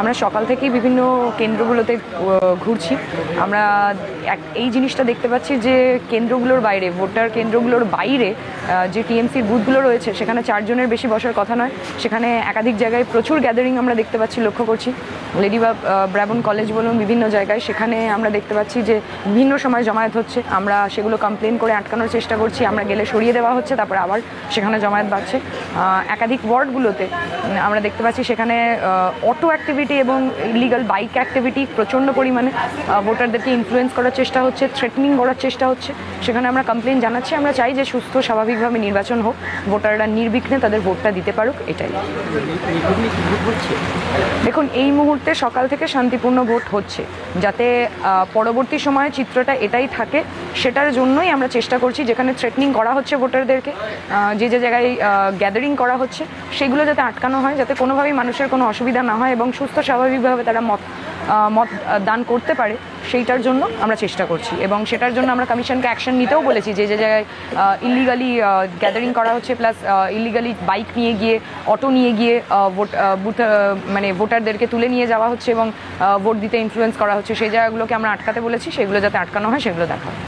আমরা সকাল থেকেই বিভিন্ন কেন্দ্রগুলোতে ঘুরছি। আমরা এই জিনিসটা দেখতে পাচ্ছি যে কেন্দ্রগুলোর বাইরে, ভোটার কেন্দ্রগুলোর বাইরে যে টিএমসির বুথগুলো রয়েছে সেখানে 4 জনের বেশি বসার কথা নয়, সেখানে একাধিক জায়গায় প্রচুর গ্যাদারিং আমরা দেখতে পাচ্ছি, লক্ষ্য করছি। লেডি ব্রাবন কলেজ বলুন, বিভিন্ন জায়গায় সেখানে আমরা দেখতে পাচ্ছি যে বিভিন্ন সময় জমায়েত হচ্ছে। আমরা সেগুলো কমপ্লেন করে আটকানোর চেষ্টা করছি, আমরা গেলে সরিয়ে দেওয়া হচ্ছে, তারপরে আবার সেখানে জমায়েত বাড়ছে। একাধিক ওয়ার্ডগুলোতে আমরা দেখতে পাচ্ছি সেখানে অটো অ্যাক্টিভিটি এবং ইলিগাল বাইক অ্যাক্টিভিটি প্রচণ্ড পরিমাণে, ভোটারদেরকে ইনফ্লুয়েন্স করার চেষ্টা হচ্ছে, থ্রেটনিং করার চেষ্টা হচ্ছে। সেখানে আমরা কমপ্লেন জানাচ্ছি। আমরা চাই যে সুস্থ স্বাভাবিকভাবে নির্বাচন হোক, ভোটাররা নির্বিঘ্নে তাদের ভোটটা দিতে পারুক, এটাই। দেখুন, এই মুহূর্তে সকাল থেকে শান্তিপূর্ণ ভোট হচ্ছে, যাতে পরবর্তী সময়ে চিত্রটা এটাই থাকে সেটার জন্যই আমরা চেষ্টা করছি। যেখানে থ্রেটনিং করা হচ্ছে ভোটারদেরকে, যে জায়গায় গ্যাদারিং করা হচ্ছে সেগুলো যাতে আটকানো হয়, যাতে কোনোভাবেই মানুষের কোনো অসুবিধা না হয় এবং সুস্থ স্বাভাবিকভাবে তারা মত দান করতে পারে, সেইটার জন্য আমরা চেষ্টা করছি। এবং সেটার জন্য আমরা কমিশনকে অ্যাকশন নিতেও বলেছি। যে জায়গায় ইলিগালি গ্যাদারিং করা হচ্ছে, প্লাস ইলিগালি বাইক নিয়ে গিয়ে, অটো নিয়ে গিয়ে ভোটারদেরকে তুলে নিয়ে যাওয়া হচ্ছে এবং ভোট দিতে ইনফ্লুয়েন্স করা হচ্ছে, সেই জায়গাগুলোকে আমরা আটকাতে বলেছি। সেগুলো যাতে আটকানো হয় সেগুলো দেখা হয়।